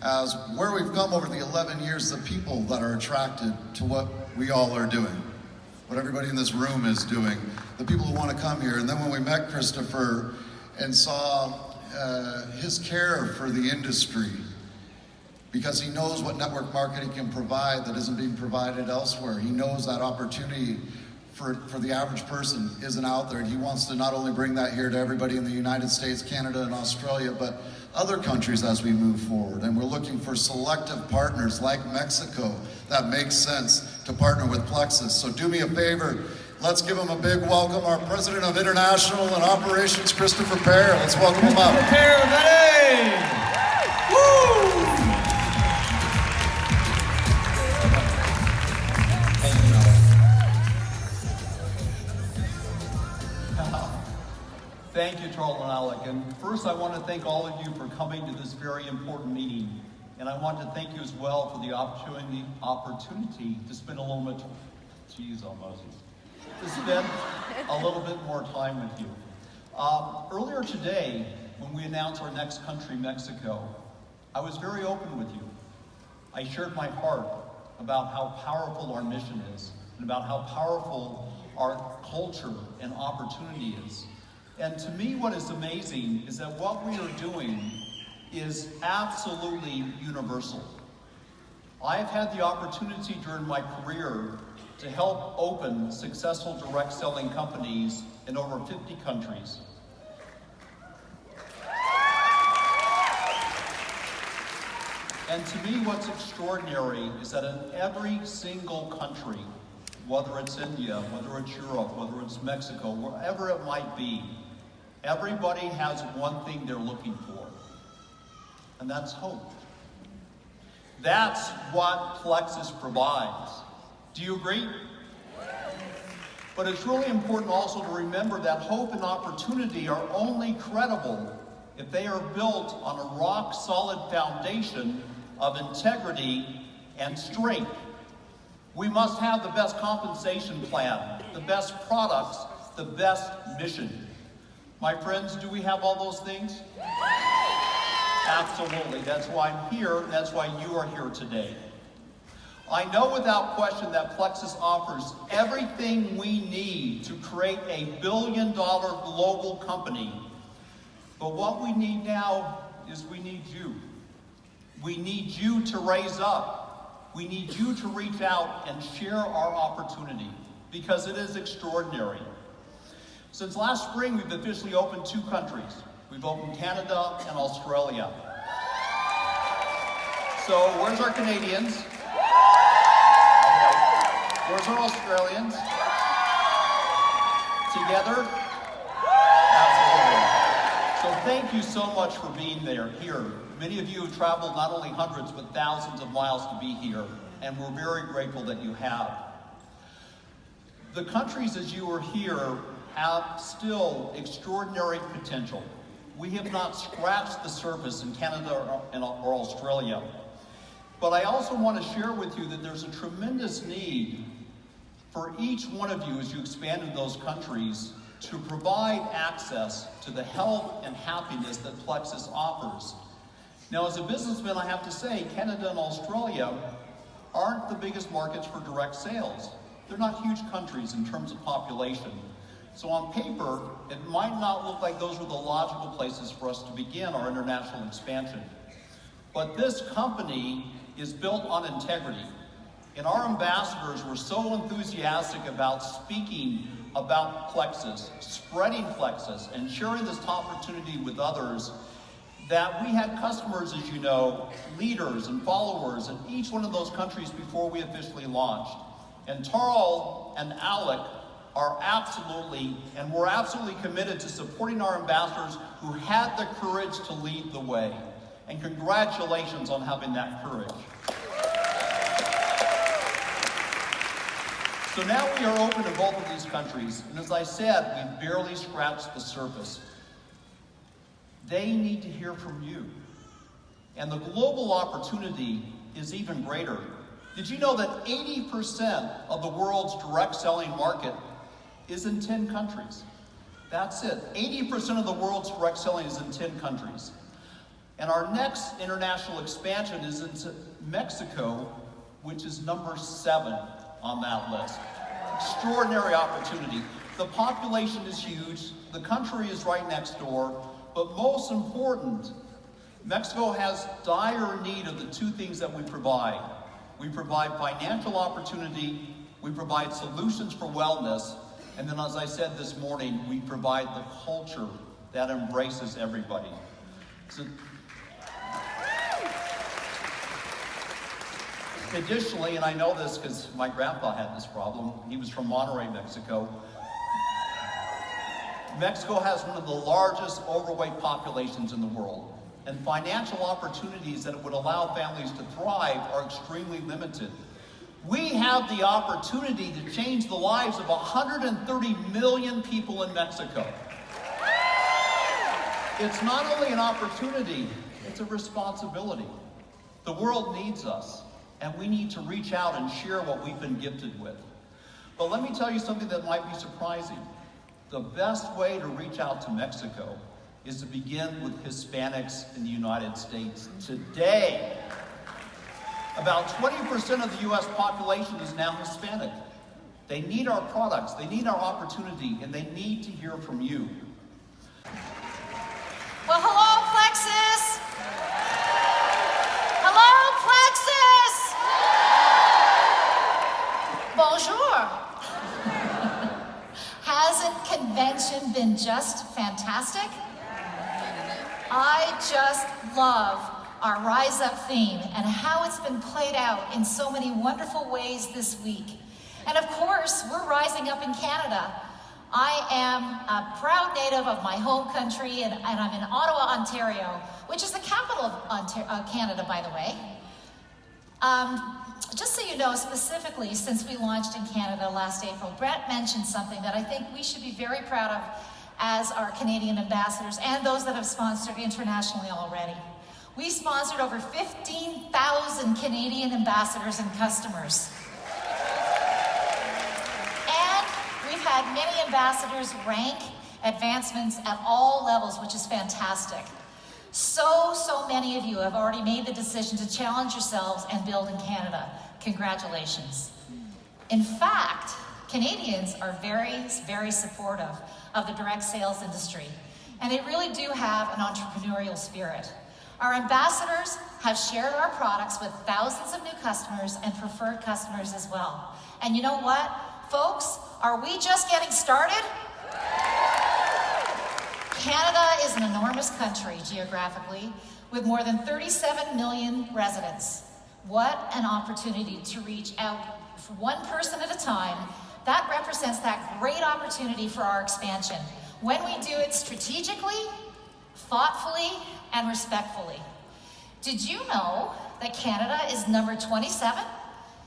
as where we've come over the 11 years, the people that are attracted to what we all are doing, what everybody in this room is doing, the people who want to come here. And then when we met Christopher and saw his care for the industry, because he knows what network marketing can provide that isn't being provided elsewhere. He knows that opportunity for the average person isn't out there. And he wants to not only bring that here to everybody in the United States, Canada, and Australia, but other countries as we move forward. And we're looking for selective partners like Mexico that makes sense to partner with Plexus. So do me a favor, let's give him a big welcome, our President of International and Operations, Christopher Pear. Let's welcome him up. Christopher Pear, everybody! Woo! Thank you, Charles and Alec. And first, I want to thank all of you for coming to this very important meeting. And I want to thank you as well for the opportunity to spend a little bit, to spend a little bit more time with you. Earlier today, when we announced our next country, Mexico, I was very open with you. I shared my heart about how powerful our mission is and about how powerful our culture and opportunity is. And to me, what is amazing is that what we are doing is absolutely universal. I've had the opportunity during my career to help open successful direct selling companies in over 50 countries. And to me, what's extraordinary is that in every single country, whether it's India, whether it's Europe, whether it's Mexico, wherever it might be, everybody has one thing they're looking for, and that's hope. That's what Plexus provides. Do you agree? But it's really important also to remember that hope and opportunity are only credible if they are built on a rock-solid foundation of integrity and strength. We must have the best compensation plan, the best products, the best mission. My friends, do we have all those things? Absolutely. That's why I'm here. That's why you are here today. I know without question that Plexus offers everything we need to create a billion-dollar global company. But what we need now is we need you. We need you to raise up. We need you to reach out and share our opportunity, because it is extraordinary. Since last spring, we've officially opened 2 countries. We've opened Canada and Australia. So where's our Canadians? Where's our Australians? Together? Absolutely. So thank you so much for being here. Many of you have traveled not only hundreds, but thousands of miles to be here, and we're very grateful that you have. The countries, as you are here, have still extraordinary potential. We have not scratched the surface in Canada or Australia. But I also want to share with you that there's a tremendous need for each one of you as you expand in those countries to provide access to the health and happiness that Plexus offers. Now, as a businessman, I have to say, Canada and Australia aren't the biggest markets for direct sales. They're not huge countries in terms of population. So on paper, it might not look like those were the logical places for us to begin our international expansion. But this company is built on integrity. And our ambassadors were so enthusiastic about speaking about Plexus, spreading Plexus, and sharing this opportunity with others, that we had customers, as you know, leaders and followers in each one of those countries before we officially launched. And Tarl and Alec are absolutely, and we're absolutely committed to supporting our ambassadors who had the courage to lead the way. And congratulations on having that courage. So now we are open to both of these countries, and as I said, we've barely scratched the surface. They need to hear from you. And the global opportunity is even greater. Did you know that 80% of the world's direct selling market is in 10 countries? That's it. 80% of the world's direct selling is in 10 countries. And our next international expansion is into Mexico, which is number 7 on that list. Extraordinary opportunity. The population is huge, the country is right next door, but most important, Mexico has dire need of the 2 things that we provide. We provide financial opportunity, we provide solutions for wellness, and then as I said this morning, we provide the culture that embraces everybody. So, additionally, and I know this because my grandpa had this problem, he was from Monterrey, Mexico. Mexico has one of the largest overweight populations in the world, and financial opportunities that would allow families to thrive are extremely limited. We have the opportunity to change the lives of 130 million people in Mexico. It's not only an opportunity, it's a responsibility. The world needs us, and we need to reach out and share what we've been gifted with. But let me tell you something that might be surprising. The best way to reach out to Mexico is to begin with Hispanics in the United States. Today, about 20% of the US population is now Hispanic. They need our products, they need our opportunity, and they need to hear from you. Well, hello, Plexus! Hello, Plexus! Bonjour! Hasn't convention been just fantastic? I just love our Rise Up theme and how it's been played out in so many wonderful ways this week. And of course, we're rising up in Canada. I am a proud native of my home country, and I'm in Ottawa, Ontario, which is the capital of Canada, by the way. Just so you know, specifically, since we launched in Canada last April, Brett mentioned something that I think we should be very proud of as our Canadian ambassadors and those that have sponsored internationally already. We sponsored over 15,000 Canadian ambassadors and customers. And we've had many ambassadors rank advancements at all levels, which is fantastic. So many of you have already made the decision to challenge yourselves and build in Canada. Congratulations. In fact, Canadians are very supportive of the direct sales industry, and they really do have an entrepreneurial spirit. Our ambassadors have shared our products with thousands of new customers and preferred customers as well. And you know what, folks? Are we just getting started? Canada is an enormous country geographically, with more than 37 million residents. What an opportunity to reach out for one person at a time. That represents that great opportunity for our expansion, when we do it strategically, thoughtfully, and respectfully. Did you know that Canada is number 27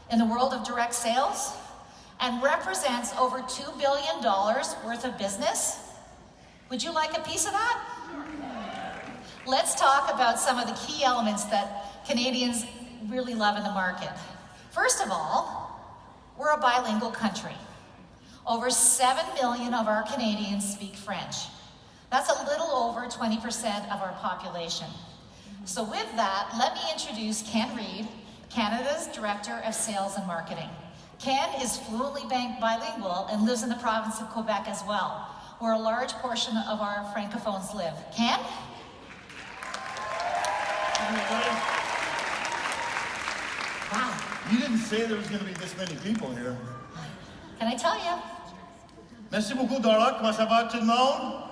in the world of direct sales and represents over $2 billion worth of business? Would you like a piece of that? Let's talk about some of the key elements that Canadians really love in the market. First of all, we're a bilingual country. Over 7 million of our Canadians speak French. That's a little over 20% of our population. So with that, let me introduce Ken Reid, Canada's Director of Sales and Marketing. Ken is fluently bilingual and lives in the province of Quebec as well, where a large portion of our francophones live. Ken? Wow. You didn't say there was going to be this many people here. Can I tell you? Merci beaucoup, Dara. Comment ça va, tout le monde?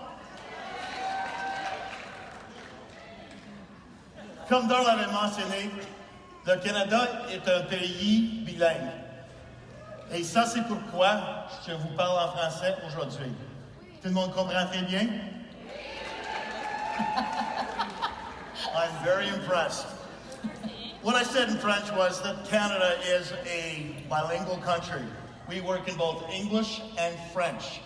Comme Dara l'avait mentionné, le Canada est un pays bilingue. Et ça, c'est pourquoi je vous parle en français aujourd'hui. Tout le monde comprend très bien? I'm very impressed. What I said in French was that Canada is a bilingual country. We work in both English and French.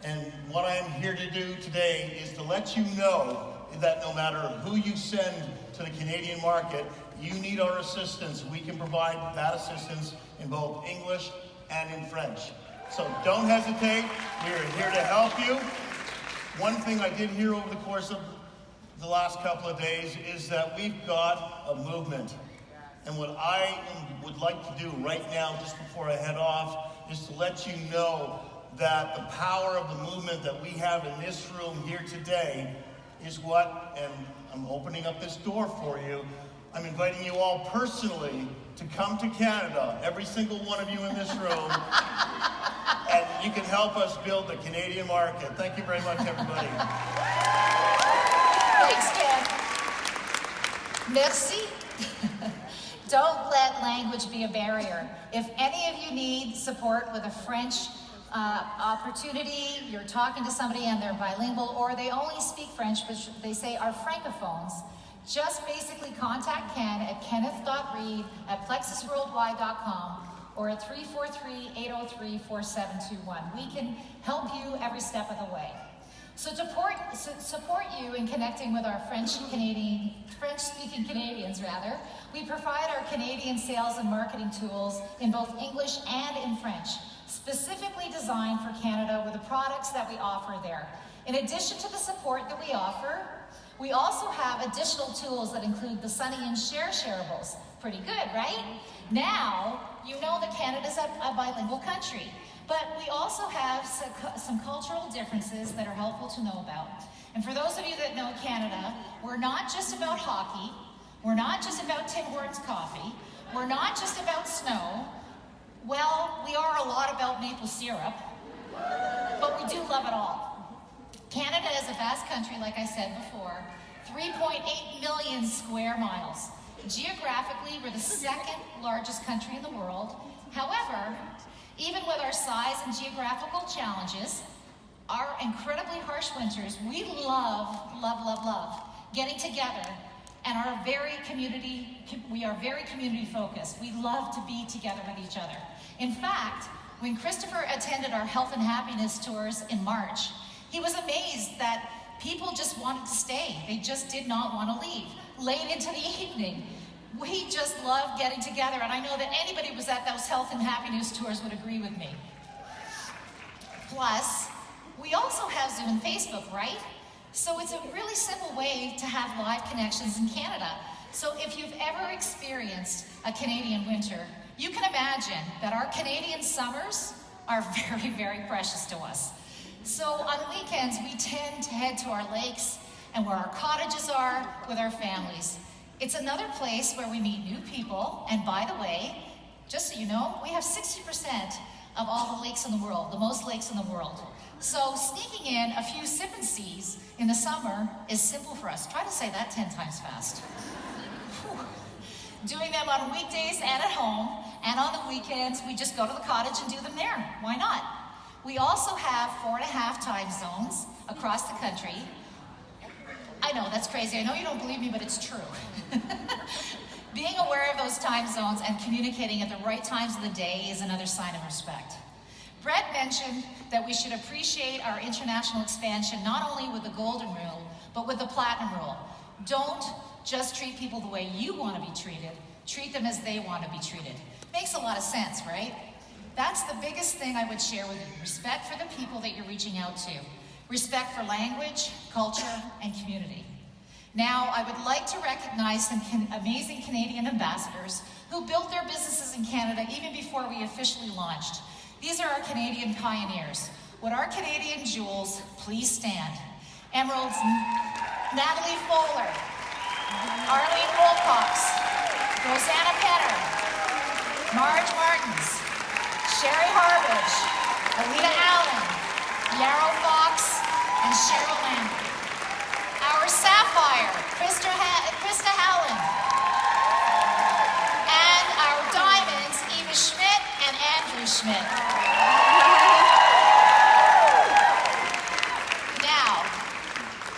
And what I'm here to do today is to let you know that no matter who you send to the Canadian market, you need our assistance. We can provide that assistance in both English and in French. So don't hesitate. We're here to help you. One thing I did hear over the course of the last couple of days is that we've got a movement. And what I would like to do right now, just before I head off, is to let you know that the power of the movement that we have in this room here today is what, and I'm opening up this door for you, I'm inviting you all personally to come to Canada, every single one of you in this room, and you can help us build the Canadian market. Thank you very much, everybody. Thanks, Ken. Merci. Don't let language be a barrier. If any of you need support with a French opportunity, you're talking to somebody and they're bilingual, or they only speak French, which they say are francophones, just basically contact Ken at kenneth.reed@plexusworldwide.com or at 343-803-4721. We can help you every step of the way. So to support you in connecting with our French-speaking Canadians, we provide our Canadian sales and marketing tools in both English and in French, specifically designed for Canada with the products that we offer there. In addition to the support that we offer, we also have additional tools that include the Sonny and Cher shareables. Pretty good, right? Now, you know that Canada's a bilingual country, but we also have some cultural differences that are helpful to know about. And for those of you that know Canada, we're not just about hockey, we're not just about Tim Hortons coffee, we're not just about snow. Well, we are a lot about maple syrup, but we do love it all. Canada is a vast country, like I said before, 3.8 million square miles. Geographically, we're the second largest country in the world. However, even with our size and geographical challenges, our incredibly harsh winters, we love getting together, and we are very community focused. We love to be together with each other. In fact, when Christopher attended our health and happiness tours in March, he was amazed that people just wanted to stay. They just did not want to leave. Late into the evening, we just love getting together, and I know that anybody who was at those health and happiness tours would agree with me. Plus, we also have Zoom and Facebook, right? So it's a really simple way to have live connections in Canada. So if you've ever experienced a Canadian winter, you can imagine that our Canadian summers are very, very precious to us. So on weekends, we tend to head to our lakes and where our cottages are with our families. It's another place where we meet new people, and by the way, just so you know, we have 60% of all the lakes in the world, the most lakes in the world. So sneaking in a few sip and seas in the summer is simple for us. Try to say that 10 times fast. Doing them on weekdays and at home, and on the weekends, we just go to the cottage and do them there. Why not? We also have 4.5 time zones across the country. I know, that's crazy. I know you don't believe me, but it's true. Being aware of those time zones and communicating at the right times of the day is another sign of respect. Brett mentioned that we should appreciate our international expansion, not only with the Golden Rule, but with the Platinum Rule. Don't just treat people the way you want to be treated. Treat them as they want to be treated. Makes a lot of sense, right? That's the biggest thing I would share with you. Respect for the people that you're reaching out to. Respect for language, culture, and community. Now, I would like to recognize some amazing Canadian ambassadors who built their businesses in Canada even before we officially launched. These are our Canadian pioneers. Would our Canadian jewels please stand? Emerald's Natalie Fowler, Arlene Wilcox, Rosanna Penner, Marge Martins, Sherry Harbage, Alita Allen, Yarrow Fox, and Cheryl Lambert. Our Sapphire, Krista Howland. And our Diamonds, Eva Schmidt and Andrew Schmidt. Now,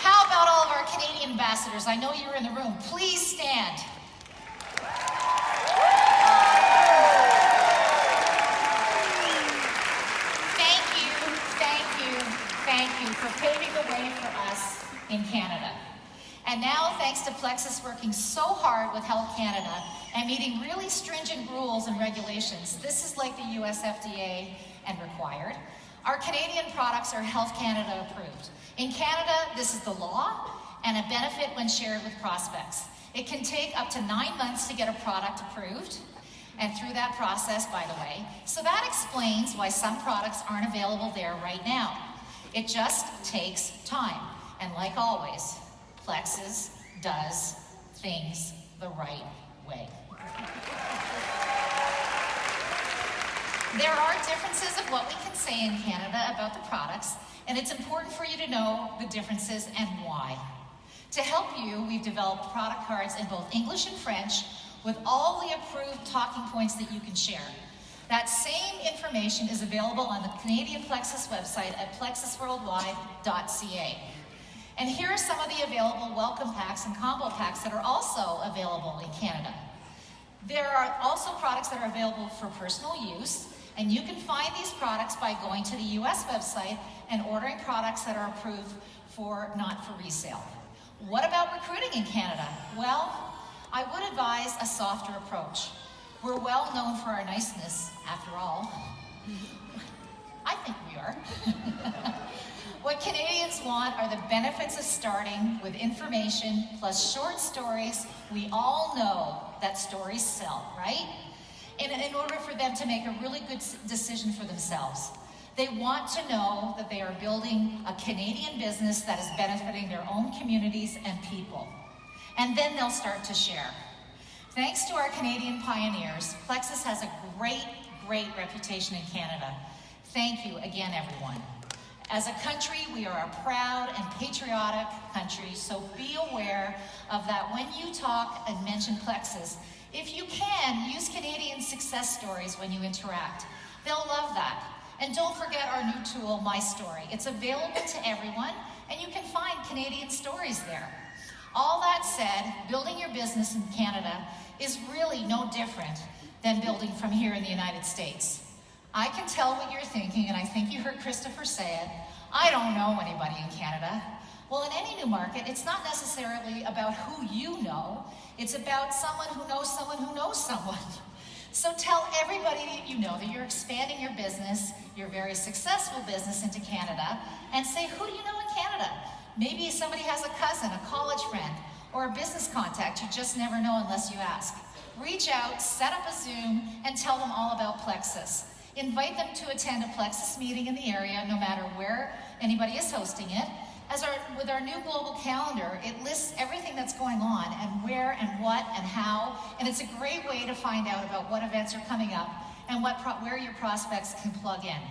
how about all of our Canadian ambassadors? I know you're in the room. Please stand. Thank you for paving the way for us in Canada. And now, thanks to Plexus working so hard with Health Canada and meeting really stringent rules and regulations, this is like the US FDA and required, our Canadian products are Health Canada approved. In Canada, this is the law, and a benefit when shared with prospects. It can take up to 9 months to get a product approved, and through that process, by the way. So that explains why some products aren't available there right now. It just takes time. And like always, Plexus does things the right way. There are differences of what we can say in Canada about the products, and it's important for you to know the differences and why. To help you, we've developed product cards in both English and French with all the approved talking points that you can share. That same information is available on the Canadian Plexus website at plexusworldwide.ca. And here are some of the available welcome packs and combo packs that are also available in Canada. There are also products that are available for personal use, and you can find these products by going to the US website and ordering products that are approved for not for resale. What about recruiting in Canada? Well, I would advise a softer approach. We're well known for our niceness, after all. I think we are. What Canadians want are the benefits of starting with information plus short stories. We all know that stories sell, right? And in order for them to make a really good decision for themselves. They want to know that they are building a Canadian business that is benefiting their own communities and people. And then they'll start to share. Thanks to our Canadian pioneers, Plexus has a great reputation in Canada. Thank you again, everyone. As a country, we are a proud and patriotic country, so be aware of that when you talk and mention Plexus. If you can, use Canadian success stories when you interact. They'll love that. And don't forget our new tool, My Story. It's available to everyone, and you can find Canadian stories there. All that said, building your business in Canada is really no different than building from here in the United States. I can tell what you're thinking, and I think you heard Christopher say it. I don't know anybody in Canada. Well, in any new market, it's not necessarily about who you know. It's about someone who knows someone who knows someone. So tell everybody that you know that you're expanding your business, your very successful business into Canada, and say, who do you know in Canada? Maybe somebody has a cousin, a college friend, or a business contact you just never know unless you ask. Reach out, set up a Zoom, and tell them all about Plexus. Invite them to attend a Plexus meeting in the area, no matter where anybody is hosting it. With our new global calendar, it lists everything that's going on and where and what and how, and it's a great way to find out about what events are coming up and where your prospects can plug in.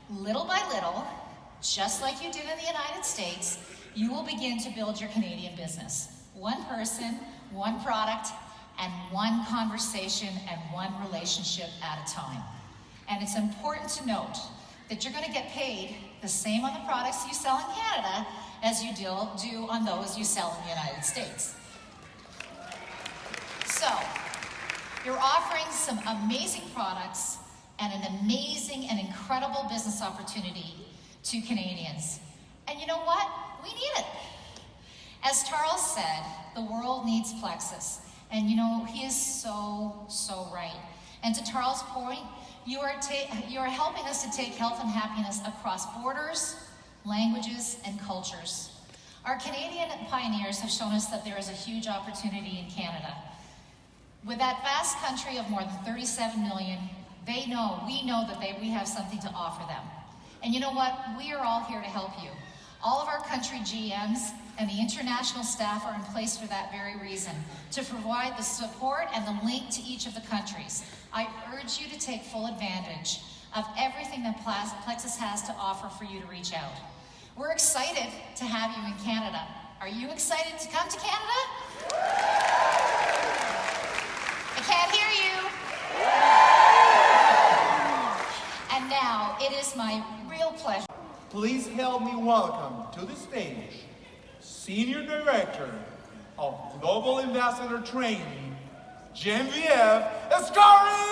Little by little, just like you did in the United States, you will begin to build your Canadian business. One person, one product, and one conversation and one relationship at a time. And it's important to note that you're going to get paid the same on the products you sell in Canada as you do on those you sell in the United States. So, you're offering some amazing products and an amazing and incredible business opportunity to Canadians. And you know what? We need it. As Charles said, the world needs Plexus. And you know, he is so right. And to Charles' point, you are helping us to take health and happiness across borders, languages, and cultures. Our Canadian pioneers have shown us that there is a huge opportunity in Canada. With that vast country of more than 37 million, we know that we have something to offer them. And you know what? We are all here to help you. All of our country GMs and the international staff are in place for that very reason, to provide the support and the link to each of the countries. I urge you to take full advantage of everything that Plexus has to offer for you to reach out. We're excited to have you in Canada. Are you excited to come to Canada? I can't hear you. And now, it is my real pleasure. Please help me welcome to the stage Senior Director of Global Ambassador Training, Genevieve Escari!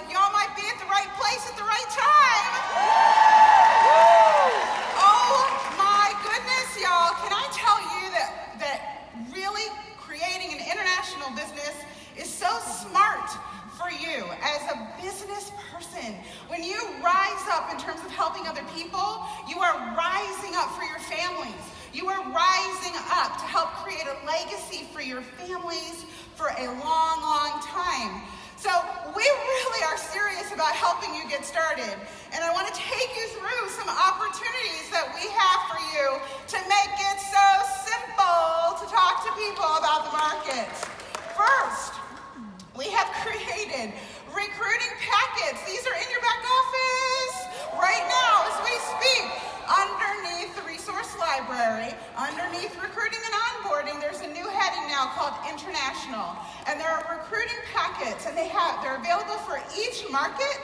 Y'all might be at the right place at the right time. Oh international business is so smart for you as a business person. When you rise up in terms of helping other people, you are rising up for your families. You are rising up to help create a legacy for your families for a long, long time. So we really are serious about helping you get started. And I want to take you through some opportunities that we have for you to make it so simple to talk to people about the market. First, we have created recruiting packets. These are in your back office right now as we speak. Underneath the resource library, underneath recruiting and onboarding, there's a new heading now called International. And there are recruiting packets, and they're available for each market,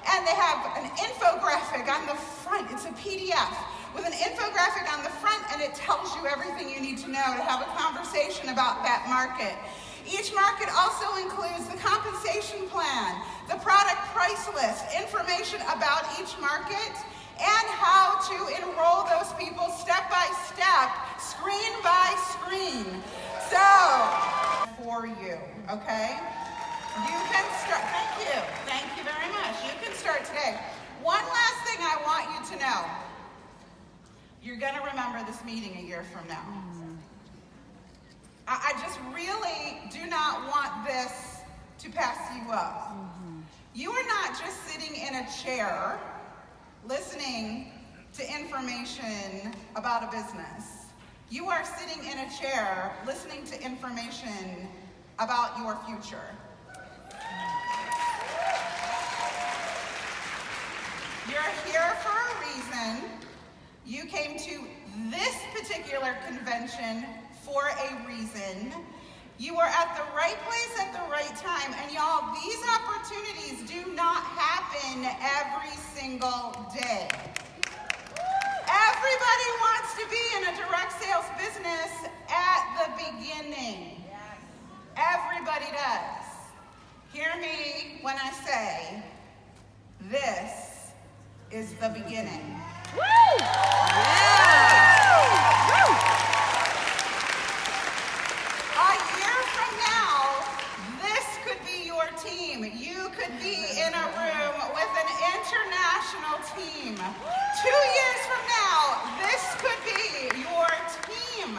and they have an infographic on the front. It's a PDF with an infographic on the front, and it tells you everything you need to know to have a conversation about that market. Each market also includes the compensation plan, the product price list, information about each market, and how to enroll those people step by step, screen by screen. So, for you, okay? You can start, thank you very much. You can start today. One last thing I want you to know. You're gonna remember this meeting a year from now. I just really do not want this to pass you up. You are not just sitting in a chair listening to information about a business. You are sitting in a chair listening to information about your future. You're here for a reason. You came to this particular convention for a reason. You are at the right place at the right time. And y'all, these opportunities do not happen every single day. Everybody wants to be in a direct sales business at the beginning. Everybody does. Hear me when I say, this is the beginning. Team. You could be in a room with an international team. 2 years from now, this could be your team.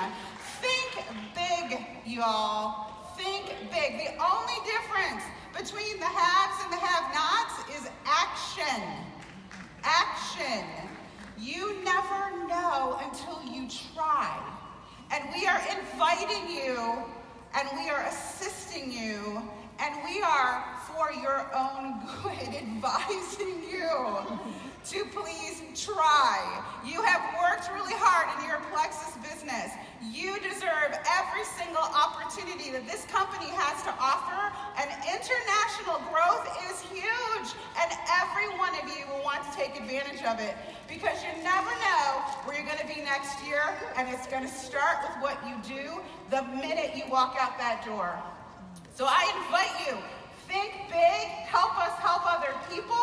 Think big, y'all. Think big. The only difference between the haves and the have-nots is action. Action. You never know until you try. And we are inviting you, and we are assisting you, and we are, for your own good, advising you to please try. You have worked really hard in your Plexus business. You deserve every single opportunity that this company has to offer, and international growth is huge, and every one of you will want to take advantage of it, because you never know where you're going to be next year, and it's going to start with what you do the minute you walk out that door. So I invite you, think big, help us help other people,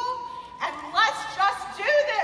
and let's just do this.